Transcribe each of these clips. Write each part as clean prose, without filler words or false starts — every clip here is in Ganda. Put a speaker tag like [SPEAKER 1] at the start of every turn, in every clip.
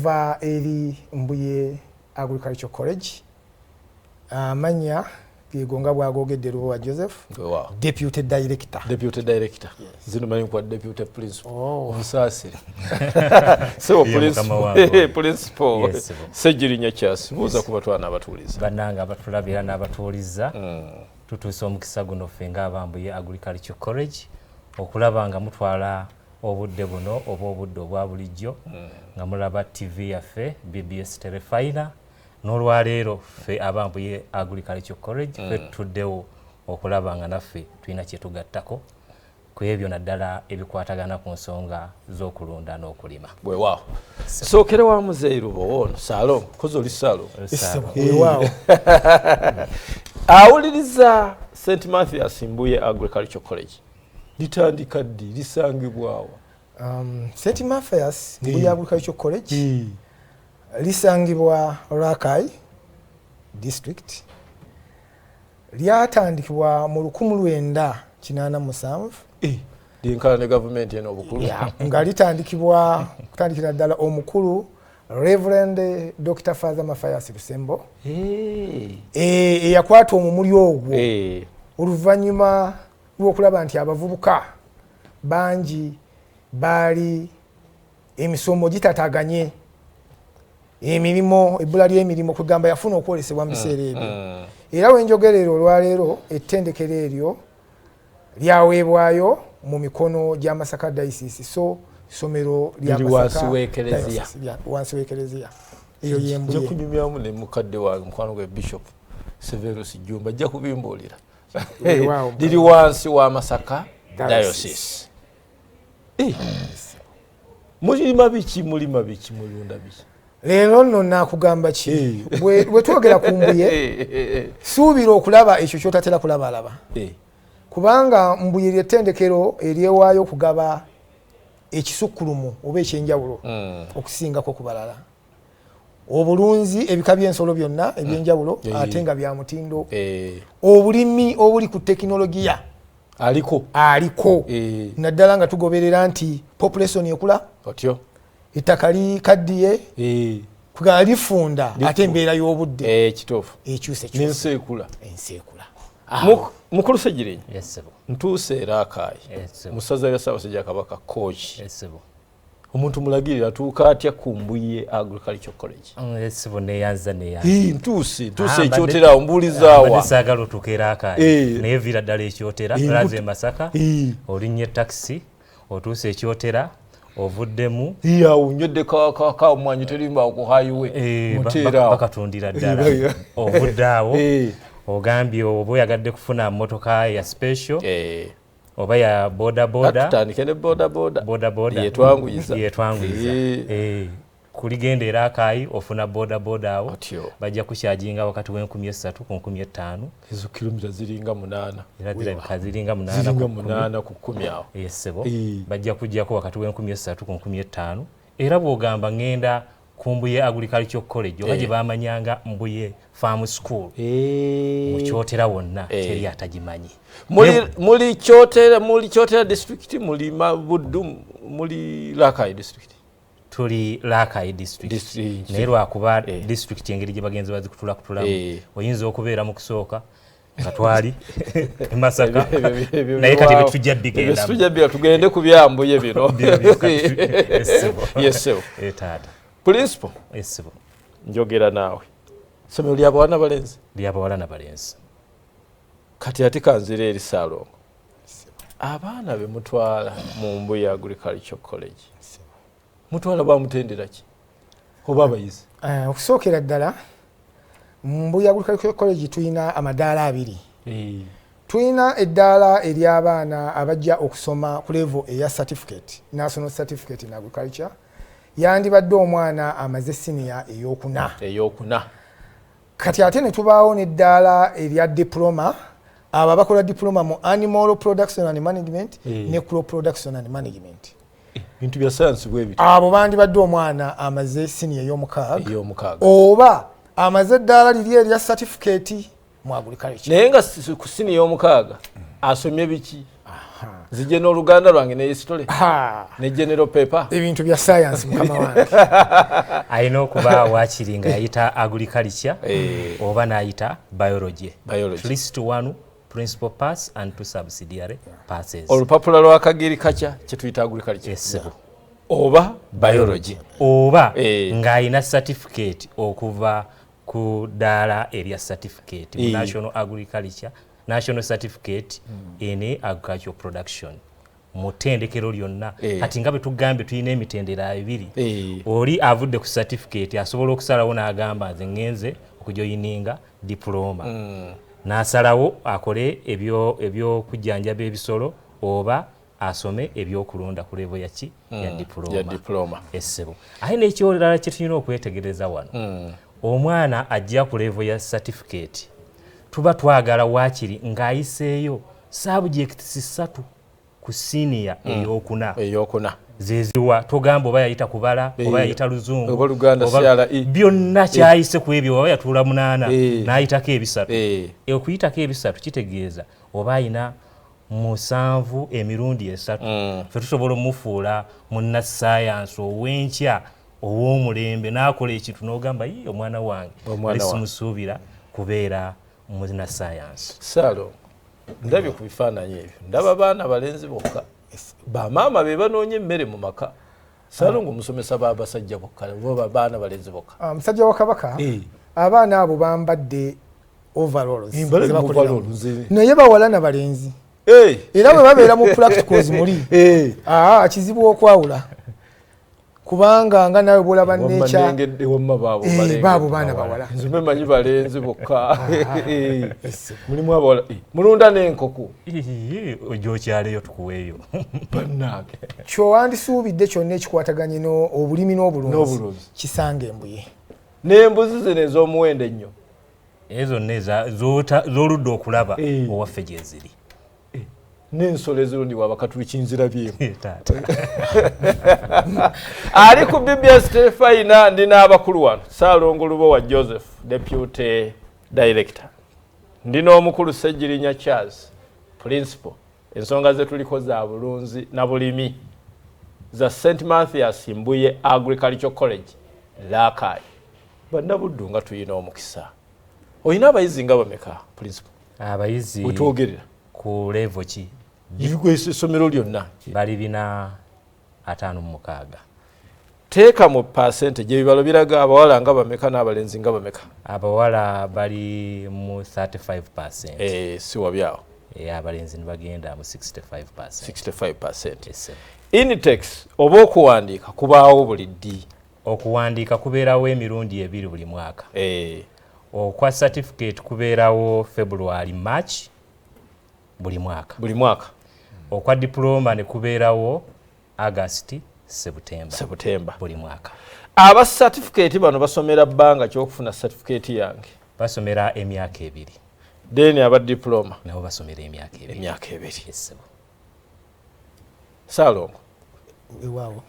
[SPEAKER 1] nva eri Mbuye Agricultural College. Manya Gonga bwagogedde Luwa Joseph.
[SPEAKER 2] Wow.
[SPEAKER 1] Deputy Director.
[SPEAKER 2] Deputy Director. Yes. Zino manyi kwa Deputy Principal.
[SPEAKER 1] Oh.
[SPEAKER 2] Musasire. So Principal. Yes, Sejirinya kyasi. Buza kuba twana abatuliza.
[SPEAKER 3] Bananga abatulabira n'abatuliza. Tutuuse omukisa guno ffe ng'Abambuye Agricultural College okulaba nga mutwala obudde buno oba obudde obwa bulijjo nga mulaba TV yaffe BBS Telefina n'olwaleero ffe Abambuye Agricultural College ffe tutuddewo okulaba nga naffe tulina kye tugattako ku ebyo naddala ebikwatagana ku nsonga z'okulunda n'okulima.
[SPEAKER 2] Weewaawo. Sookere wa Muzeeyi Lubo ono Salo kozi oli Salo.
[SPEAKER 1] Weewaawo.
[SPEAKER 2] Awuliriza St. Mathias Mbuye Agricultural College. Litandika ddi lisangibwawa?
[SPEAKER 1] St. Mathias Mbuye Agricultural College lisangibwa Rakai District. Lyatandikibwa mu 1987.
[SPEAKER 2] Linkana ne government eno obukulu.
[SPEAKER 1] Nga litandikibwa kutandikira ddala omukulu Reverend Dr. Father Mathias Lusembo. Yakwata omumuli ogwo. Oluvannyuma lw'okulaba nti abavubuka bangi bali emisomo gitataganye emirimu ebbula ly'emirimu kugamba yafuna okwolesebwa mu biseera ebyo. Era wenjogerero olwaleero ettendekero eryo lyaweebwayo mu mikono gya Masaka Diocese. So somero lya Masaka wansi w'ekereziya eyo y'Embuye.
[SPEAKER 2] Nja kunyumyamu ne mukadde wange mukwano gwe Bishop Severus Jumba ajja kubimbuulira. Liri wansi wa Masaka Diocese. Mulima biki mulunda biki?
[SPEAKER 1] Leero nno nakugamba ki bwe twogera ku Mbuye suubira okulaba ekyo kyotatera kulabalaba. Kubanga Mbuye ly'ettendekero eryewaayo okugaba ekisukkulumu oba ekyenjawulo okusingako ku balala. Obulunzi ebika by'ensolo byonna ebyenjawulo ate nga bya mutindo. Obulimi obuli ku tekinologiya aliko naddala nga tugoberera nti population ekula
[SPEAKER 2] otyo
[SPEAKER 1] ettaka likaddiye kuga lifunda ate embeera y'obudde
[SPEAKER 2] kituufu
[SPEAKER 1] ekyuse
[SPEAKER 2] n'ensi ekula mukulu Sejirinya ntuuse era Rakai musaza ya Ssaabasajja Kabaka coach omuntu mulagirira atuuka atya ku Mbuye Agricultural College.
[SPEAKER 3] Neyanza
[SPEAKER 2] ntuuse ekyotera ombuulizaawa
[SPEAKER 3] saagala otuuka Rakai naye vira ddala ekyotera olaze Masaka olinnye taxi otuuse ekyotera ovuddemu
[SPEAKER 2] unywedde ka mwanyi terimba ku highway muteera
[SPEAKER 3] bakatundira ddala ovuddaawo ogambye oba oyagadde kufuna motoka ya special oba ya boda
[SPEAKER 2] tutandike ne boda yetwanguyiza
[SPEAKER 3] kuligenda Rakai ofuna boda awo bajja kukyajinga wakati w'13,000 ku 15,000
[SPEAKER 2] ezo kilomita ziringa 8
[SPEAKER 3] era zirabika ziringa 8
[SPEAKER 2] ku 10 awo
[SPEAKER 3] yesebo bajja kujjako wakati w'13,000 ku 15,000 era bw'ogamba ngenda ku Mbuye Agricultural College oba gye bamanyanga Mbuye Farm School mu kyotera wonna teri atagimanyi.
[SPEAKER 2] Muli kyotera district muli Mabuddu muli Rakai district.
[SPEAKER 3] Tuli Rakai district. Naye lwakuba district engeri gye bagenzi bazikutulamu oyinza okubeera mu kusooka nga twali Masaka naye kati betujja bigenda
[SPEAKER 2] tugende ku byambuye bino. Yes
[SPEAKER 3] taata
[SPEAKER 2] Principal njogera naawe somero ly'abawala n'abalenzi kati ate kanzira eri Saalongo abaana be mutwala mu Mbuye Agricultural College mutwala bamutendera ki oba abayizi?
[SPEAKER 1] Okusookera ddala Mbuye Agricultural College tulina amadaala abiri. Tulina eddaala ery'abaana abajja okusoma ku level eya certificate, national certificate in agriculture. Yandibadde omwana amaze senior eyokuna. Kati ate ne tubaawo n'eddaala erya diploma abo bakola diploma mu animal production and management ne crop production and management.
[SPEAKER 2] Bintu bya science bwe bitu.
[SPEAKER 1] Abo bandibadde omwana amaze senior ey'omukaaga oba amaze eddaala liri erya certificate mu agriculture.
[SPEAKER 2] Naye nga ku senior ey'omukaaga asomye biki? Zije n'Oluganda lwange ne history ne general paper
[SPEAKER 1] ebintu bya science mukama wange
[SPEAKER 3] ayina okuba wakiri nga yayita agriculture oba n'ayita biology. At least one principal parts and two subsidiary parts.
[SPEAKER 2] Olupapula lw'akagirikacha kye tuyita agriculture.
[SPEAKER 3] Yes.
[SPEAKER 2] Oba biology.
[SPEAKER 3] Oba ng'ayina certificate okuva ku ddaala erya certificate National Agriculture, National Certificate in Agricultural Production. Mutendekero lyonna kati nga bwe tugambye tulina emitendera ebiri oli avudde ku certificate asobola okusalawo n'agamba nze ngenze okujoyininga diploma n'asalawo akole ebyokujjanjaba ebisolo oba asome ebyokulonda ku level yaki ya diploma essebo. Aye n'ekyolala kye tulina okwetegereza wano omwana ajja ku level ya certificate tuba twagala waakiri ng'ayiseeyo subjects 3 ku senior eyokuna zeziwa togamba oba yayita kubala oba yayita luzungu oba byonna kyayise ku ebyo oba yatuula 8 n'ayitako ebisatu okuyitako ebisatu kitegeeza oba ayina 7 emirundi 3 fe tusobola omufuula munnasayansi ow'enkya ow'omulembe n'akola ekintu n'ogamba ye omwana wange lisimusuubira kubeera munnasayansi.
[SPEAKER 2] Salo ndabye ku bifaananyi ebyo ndaba baana balenzi bokka bamaama be banoonya emmere mu maka. Salo ng'omusomesa babasajja bokka bo baana balenzi bokka.
[SPEAKER 1] Musajja wa Kabaka abaana abo bambadde overalls naye bawala na balenzi era bwe babeera mu practicals muli kizibu okwawula kubanga nga nawe bwolaba necha baabo baana bawala
[SPEAKER 2] nzume manyi balenzi bokka mulimu abawala mulunda n'enkoko
[SPEAKER 3] ojokyaleyo tukuweeyo
[SPEAKER 2] bannange
[SPEAKER 1] kyowandisuubidde kyonna ekikwataganye obulimi n'obulunzi kisanga Mbuye
[SPEAKER 2] n'embuzi zino ez'omuwendo ennyo
[SPEAKER 3] ezo neza z'oludda okulaba owaffe gye ziri
[SPEAKER 2] n'ensolo ezirundibwa abakatuliki nzirabyemu ali ku BBS Telefayina ndi n'abakulu wano Ssaalongo Lubowa Joseph Deputy Director ndi n'omukulu Ssejjirinya Charles Principal. Ensonga ze tuliko za bulunzi na bulimi za St. Mathias Mbuye Agricultural College Lakai. Bannabuddu nga tuyina omukisa. Oyina abayizi nga bameka Principal?
[SPEAKER 3] Abayizi
[SPEAKER 2] wetwogerera
[SPEAKER 3] ku level ki?
[SPEAKER 2] Essomero lyonna
[SPEAKER 3] bali 456.
[SPEAKER 2] Teeka mu percentage ebibalo biraga abawala nga bameka n'abalenzi nga bameka?
[SPEAKER 3] Abawala bali mu 35%.
[SPEAKER 2] Si wabyawo.
[SPEAKER 3] Abalenzi ne bagenda mu 65%.
[SPEAKER 2] 65%. Yes. Intex oba okuwandiika kubaawo buli ddi?
[SPEAKER 3] Okuwandiika kubeerawo emirundi 2 buli mwaka. Okwa certificate kubeerawo February March buli mwaka. Okwa diploma ne kubeerawo August September buli mwaka.
[SPEAKER 2] Aba certificate bano basomera bbanga ky'okufuna certificate yange?
[SPEAKER 3] Basomera emyaka 2.
[SPEAKER 2] Then aba diploma
[SPEAKER 3] nabo basomera emyaka 2. Yes.
[SPEAKER 2] Ssaalongo
[SPEAKER 1] ewawo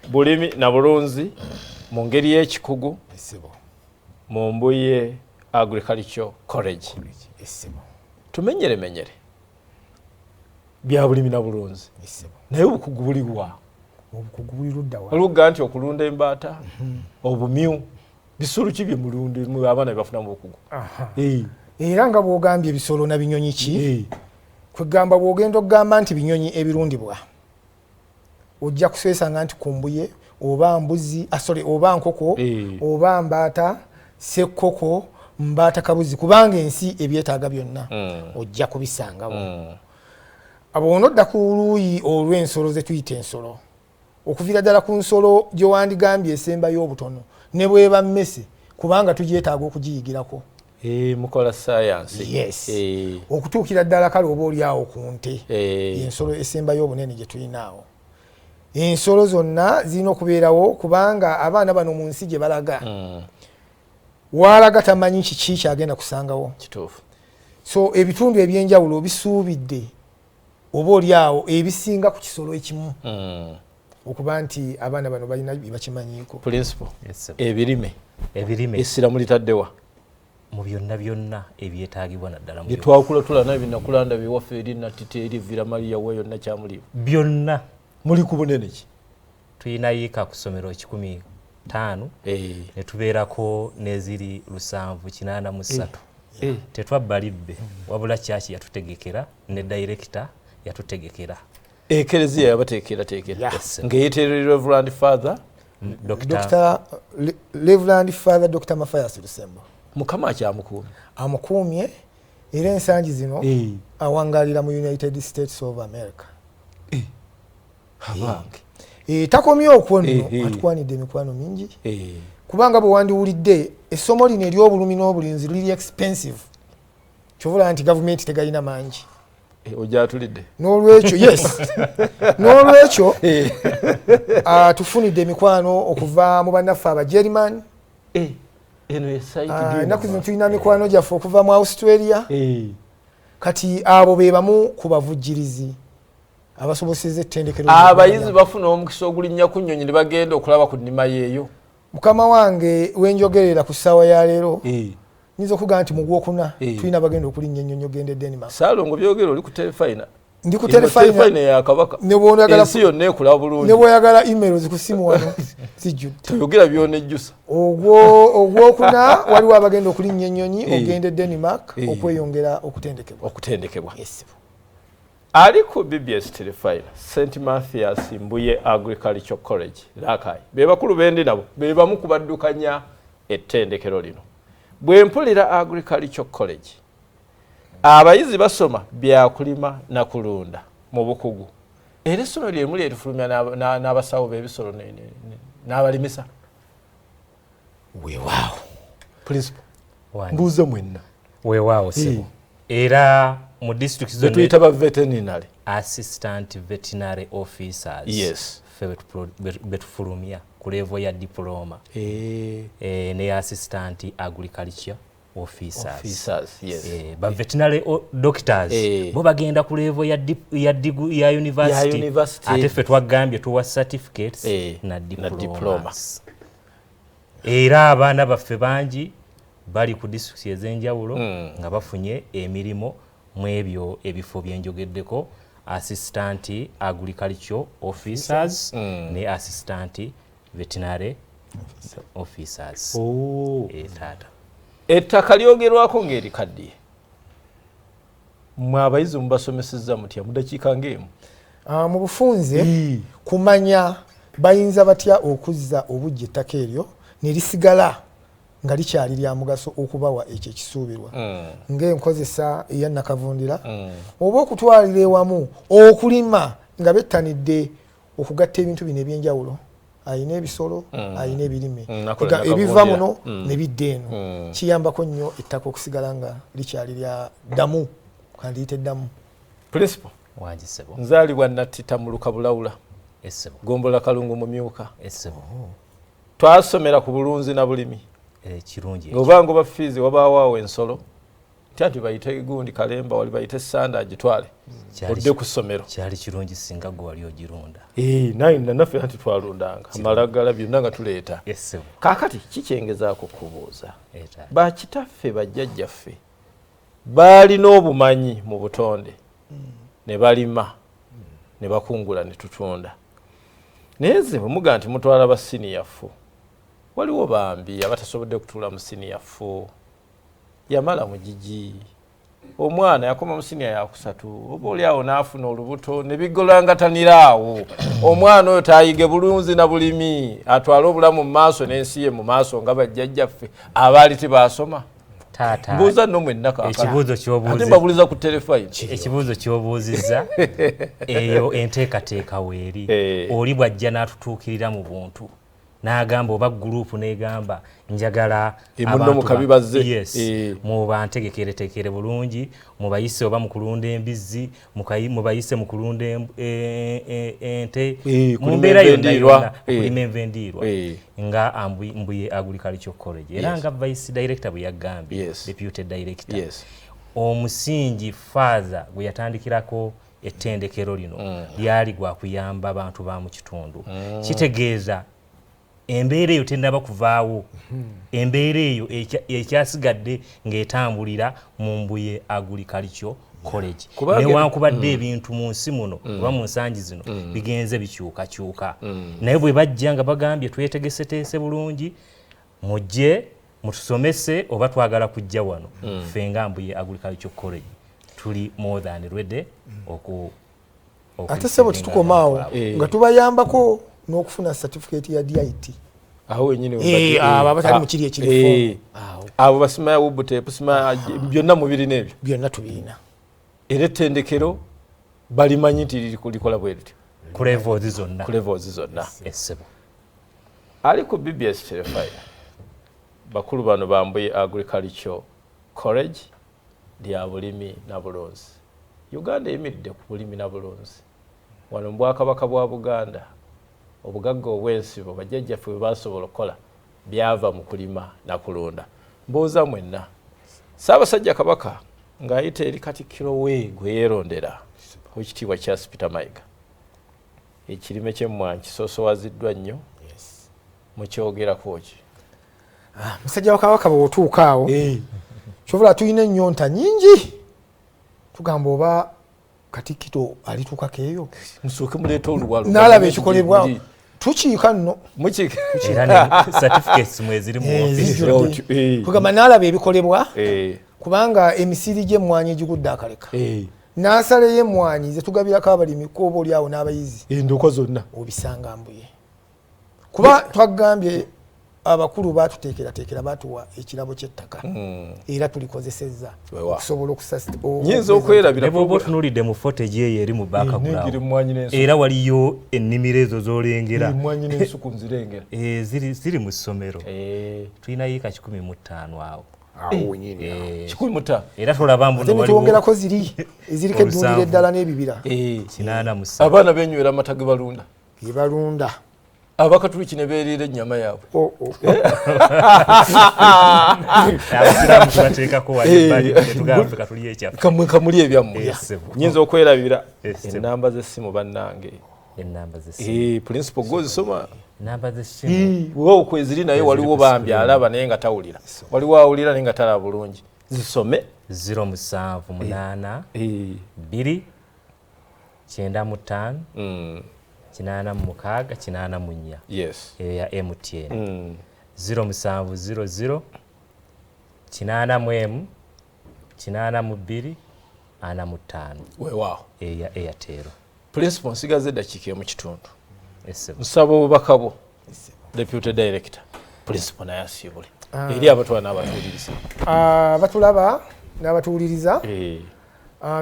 [SPEAKER 2] bulimi na bulunzi mu ngeri y'ekikugu mu Mbuye Agricultural College. Tumenyere bya bulimi na bulunzi naye obukugu buliwa?
[SPEAKER 1] Obukugu bulirudda wa
[SPEAKER 2] oluga nti okulunda embaata obumyu bisolo ki bye mulundi mu abaana bafuna mu bukugu.
[SPEAKER 1] Era nga bwogambye ebisolo na binyonyi ki kwegamba bwogenda okugamba nti binyonyi ebirundibwa ojja kusesanga nti kumbuye oba mbuzi oba nkoko oba mbaata sekkoko mbaata kabuzi kubanga ensi ebyetaaga byonna ojja kubisangawo. Abo onodda ku luuyi olw'ensolo ze tuyita ensolo okuviira ddala ku nsolo gye wandigambye esembayo obutono ne bweba mmese kubanga tugyetaaga okugiyigirako.
[SPEAKER 2] Mukola science.
[SPEAKER 1] Yes. Okutuukira ddala kale oba oli awo ku nte ensolo esembayo obunene gye tulinaawo. Ensolo zonna zirina okubeerawo kubanga abaana bano mu nsi gye balaga walaga tamanyi kiki kyagenda kusangawo.
[SPEAKER 2] Kituufu.
[SPEAKER 1] So ebitundu ebyenjawulo bisuubidde oba oli awo ebisinga ku kisolo ekimu okuba nti abaana bano balina bakimanyiiko.
[SPEAKER 2] Principal. Ebirime essira mulitaddewa
[SPEAKER 3] mu byonna ebyetaagibwa naddala mu
[SPEAKER 2] twakula tulana binakulanda biwaffe eri natite eri vira Maria weyo nakyamuliwa
[SPEAKER 3] byonna
[SPEAKER 2] muli ku bunene ki?
[SPEAKER 3] Tuyina yiika ku ssomero 10 5 ne tubeerako neziri 783 tetwabbalibbe wabula kyaki yatutegekera ne director yatutegekera
[SPEAKER 2] ekereziya yabateekera ng'eyitiriwe Reverend Father
[SPEAKER 1] Dr. Reverend Father Dr. Mathias
[SPEAKER 2] Mukama akyamukuumye
[SPEAKER 1] amukuumye era ensangi zino awangalira mu United States of America takomye okwo nno atukwanidde emikwano mingi kubanga bwe wandiwulidde essomo lino ery'obulumi n'obulinzi liri expensive kyovula nti gavumenti tegalina mangi
[SPEAKER 2] ojatulidde
[SPEAKER 1] n'olwekyo yes n'olwekyo tufunidde emikwano okuva mu bannaffe abajerman ennaku zino tulina mikwano gyaffe okuva mu Australia kati abo be bamu ku bavujjirizi abasoboseza ettendekero
[SPEAKER 2] abayizi bafuna omukisa ogulinnya ku nnyonyi ne bagenda okulaba ku nnima yeeyo
[SPEAKER 1] mukama wange wenjogerera ku ssaawa ya leero nyinza okugaa nti mu Gwokuna tulina bagenda okulinnya ennyonyi ogende Denmark
[SPEAKER 2] Saalongo byogera oli ku telefayina
[SPEAKER 1] ndi ku telefayina
[SPEAKER 2] ya kabaka ensi yonna ekulaba bulungi
[SPEAKER 1] ne bw'oyagala emails ku simu wano zijjudde
[SPEAKER 2] toyogera byonejjusa
[SPEAKER 1] Ogwokuna waliwo abagenda okulinnya ennyonyi ogende Denmark okweyongera okutendekebwa
[SPEAKER 2] ali ku BBS telefayina St. Mathias Mbuye Agricultural College Rakai be bakulu bendi nabo be bamu kubaddukanya ettendekero lino bwe mpulira Agricultural College abayizi basoma byakulima na kulunda mu bukugu era essomo lyemu lyetufulumya n'abasawo b'ebisolo n'abalimisa
[SPEAKER 1] weewaawo
[SPEAKER 2] principal mbuuza mwenna
[SPEAKER 3] weewaawo sebo era mu district zone
[SPEAKER 2] tuyita ba veterinary
[SPEAKER 3] assistant veterinary officers
[SPEAKER 2] yes
[SPEAKER 3] betufulumya ku level ya diploma ne assistant agriculture officers
[SPEAKER 2] yes
[SPEAKER 3] ba veterinary doctors bo bagenda ku level ya university ate ffe twagambye tuwa certificates na diplomas era abaana baffe bangi bali ku district ez'enjawulo nga bafunye emirimu mu ebyo ebifo byenjogeddeko assistant agriculture officers ne assistant veterinary officers tata
[SPEAKER 2] ettaka lyogerwako ng'erikaddiye mwe abayizi mubasomesezza mutya mu dakiika ng'emu
[SPEAKER 1] mu bufunze kumanya bayinza batya okuzza obujja ettaka eryo ne lisigala nga likyali lya mugaso okubawa ekyo ekisuubirwa ng'enkozesa eya nakavundira oba okutwalira ewamu okulima nga bettanidde okugatta ebintu bino ebyenjawulo ayina ebisolo ayina ebirime ebiva muno ne bidda eno kiyambako nnyo ettaka okusigala nga likyali lya ddamu kandiyite ddamu
[SPEAKER 2] principal
[SPEAKER 3] wangisebo
[SPEAKER 2] nzaalibwa nattita mu lukabulawula
[SPEAKER 3] essebo
[SPEAKER 2] gombola kalungu mumyuka
[SPEAKER 3] essebo
[SPEAKER 2] twasomera ku bulunzi na bulimi
[SPEAKER 3] kirungi
[SPEAKER 2] ng'obanga oba fiizi wabaawo ensolo tyati bayite gundi kalemba wali bayite sanda agitwale odde ku ssomero
[SPEAKER 3] kyali kirungi singa gwe wali ogirunda
[SPEAKER 2] naye naffe anti twalundanga amalagala byonna nga tuleeta kaakati kikyengezaako kubuuza bakitaffe bajjajjaffe baalina obumanyi mu butonde ne balima ne bakungula ne tutunda naye nze bwe muga nti mutwala ba siniyafu waliwo bambi abatasobodde kutuula mu siniyafu yamala mu gigi omwana yakoma mu siniya yakusatu oba oli awo n'afuna olubuto ne bigolangatanira awo omwana oyo taayige bulunzi na bulimi atwale obulamu mu maaso n'ensi ye mu maaso nga bajjajjaffe abaali tebaasoma mbuuza nno mwenna kaakati mbabuliza ku telefayini
[SPEAKER 3] ekibuuzo ky'obuuzizza eyo enteekateeka weeri oli bw'ajja n'atutuukirira mu buntu n'agamba oba gurupu n'egamba njagala
[SPEAKER 2] abantu
[SPEAKER 3] mubantegekeretekere bulungi mubayise oba mukulunda embizzi mubayise mukulunda ente mu mbeera yonna okulima enva endiirwa nga Mbuye Agricultural College era nga vice director bwe yagambye deputy director omusingi father gwe yatandikirako ettendekero lino lyali gwa kuyamba abantu ba mu kitundu kitegeeza embeera eyo tennaba kuvaawo embeera eyo ekyasigadde ng'etambulira mu Mbuye Agricultural college newankubadde ebintu mu nsi muno oba mu nsangi zino bigenze bikyukakyuka naye bwe bajja nga bagambye twetegeseteese bulungi mujje mutusomese oba twagala kujja wano ffe nga Mbuye Agricultural College tuli more than ready
[SPEAKER 1] ate sebo tutukomaawo nga tubayambako n'okufuna certificate ya DIT
[SPEAKER 2] aho wenyine
[SPEAKER 1] abatali mu kiri ekirifu
[SPEAKER 2] abo basima ubute pusima byonna mubiri nebyo
[SPEAKER 1] byonna tubina
[SPEAKER 2] era ettendekero balimanyi nti likola bwetyo
[SPEAKER 3] ku levels
[SPEAKER 2] zonna
[SPEAKER 3] essebo
[SPEAKER 2] ali ku BBS Telefire bakulu bano ba Mbuye Agricultural College lya bulimi na bulunzi Uganda emidde ku bulimi na bulunzi wano mu Bwakabaka bwa Buganda obugagga obwensibo bajjajjaffe bwe basobola okukola byava mu kulima na kulunda mbooza mwenna Ssaabasajja Kabaka ng'ayita eri Katikkiro we gwe yeerondera Oweekitiibwa Charles Peter Mayiga ekirime ky'emmwanyi kisoosowaziddwa nnyo mukyogerako ki
[SPEAKER 1] musajja wa Kabaka bw'otuuka awo kyovula tulina ennyonta nyingi tugamba oba Katikkiro alituukako eyo
[SPEAKER 2] musooke muleeta oluwalo
[SPEAKER 1] n'alaba ekikolebwa tukiika nno
[SPEAKER 3] era certificates mweziri mu office
[SPEAKER 1] tugamba n'alaba ebikolebwa kubanga emisiri gy'emmwanyi egigudde akaleka n'asaleyo emmwanyi ze tugabirako abalimi kooba oli awo n'abayizi
[SPEAKER 2] endokwa zonna
[SPEAKER 1] obisanga Mbuye kuba twagambye abakulu batuteekerateekera batuwa ekirabo ky'ettaka era tulikozesezza okusobola
[SPEAKER 2] nyinza okwerabira
[SPEAKER 3] bw'oba otunuulidde mu footage eyo eri mu background era waliyo ennimiro ezo z'olengera ziri mu ssomero tulina yiika 15 awo era tolaba
[SPEAKER 1] mbuwongerako ziri eziriko eddundiro eddala n'ebibira
[SPEAKER 3] 87
[SPEAKER 2] abaana benywera amata ge
[SPEAKER 1] balunda
[SPEAKER 2] abakatuliki ne beerira ennyama yaabwe
[SPEAKER 3] abasiraamu tubateekako tugambe katulye ekyaffe
[SPEAKER 2] kamuli ebyammwe nyinza okwerabira ennamba z'essimu bannange principal gozisoma
[SPEAKER 3] namba z'essimu
[SPEAKER 2] bwe okweziri naye waliwo bambi alaba naye nga tawulira waliwo awulira naye nga talaba bulungi zisome
[SPEAKER 3] 078 2 95 86 84
[SPEAKER 2] yes
[SPEAKER 3] ya MTN 0700 8 82 45
[SPEAKER 2] weewaawo
[SPEAKER 3] ya Airtel
[SPEAKER 2] principal nsigaze dakika mu kitundu nsaba obubaka bwo deputy director principal naye asiibule eri abatwala n'abatuuliriza
[SPEAKER 1] batulaba n'abatuuliriza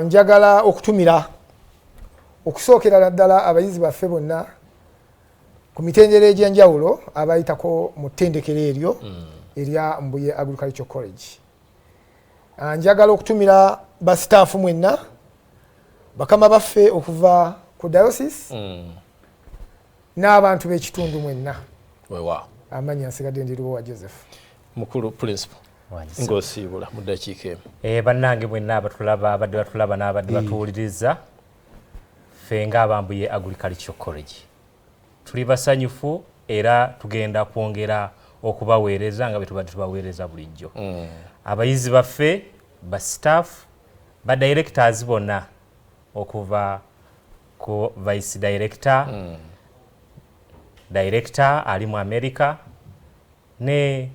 [SPEAKER 1] njagala okutumira okusookera ddala abayizi baffe bonna ku mitendera egy'enjawulo abayitako mu ttendekero eryo erya Mbuye Agricultural College. Njagala okutumira basitaafu mwenna bakama baffe okuva ku diocese n'abantu b'ekitundu mwenna. Amannya nsigadde ndi Lubowa Joseph.
[SPEAKER 2] Mukulu principal ng'osiibula mu ddakiika emu.
[SPEAKER 3] Bannange mwenna abatulaba abadde batulaba n'abadde batuwuliriza ffe nga Mbuye Agricultural College tuli basanyufu era tugenda kwongera okubaweereza nga bwe tubadde tubaweereza bulijjo. Abayizi baffe ba staff ba directors bonna okuva ku vice director director ali mu America ne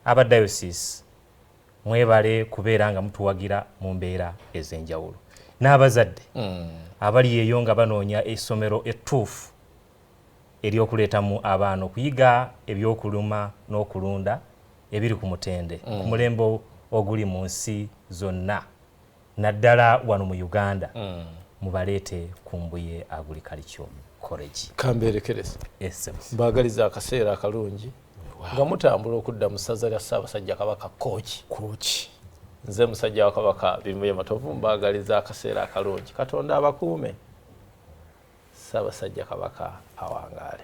[SPEAKER 3] aba diocese mwebale kubeera nga mutuwagira mu mbeera ez'enjawulo n'abazadde abali eyo nga banoonya essomero ettuufu ery'okuleetamu abaana okuyiga ebyokuluma n'okulunda ebiri ku mutende ku mulembe oguli mu nsi zonna naddala wano mu Uganda mubaleete ku Mbuye Agricultural College.
[SPEAKER 2] Kamberekereza mbaagaliza akaseera akalungi nga mutambula okudda mu ssaza lya Ssaabasajja Kabaka Kooki. Nze musajja wa Kabaka Mbuye Matovu mbaagaliza akaseera akalungi Katonda abakuume Ssaabasajja Kabaka awangaale.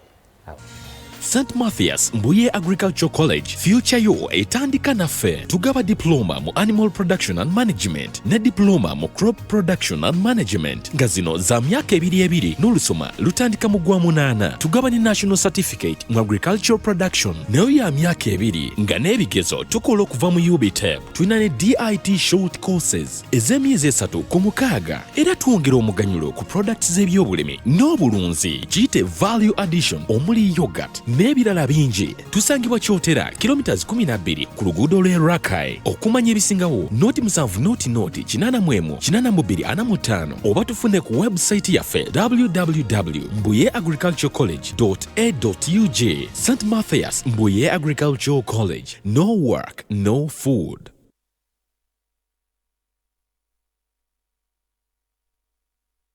[SPEAKER 4] St. Mathias Mbuye Agricultural College, future yo etandika naffe. Tugaba diploma mu animal production and management ne diploma mu crop production and management. Nga zino za myaka 2 n'olusoma lutandika mu gwa 8. Tugaba ni national certificate mu agricultural production nayo ya myaka 2 nga n'ebigezo tukola okuva mu UBTEP. Tulina ne DIT short courses ez'emyezi 3 ku 6 era twongera omuganyulo ku products z'ebyobulimi n'obulunzi giyite value addition omuli yogurt n'ebirala bingi. Tusangibwa Kyotera kilometers 12 ku luguudo lw'e Rakai. Okumanya ebisingawo noti 7 noti 8245 oba tufune ku website yaffe www.mbuyeagriculturecollege.a.ug. St. Mathias Mbuye Agricultural College, no work, no food.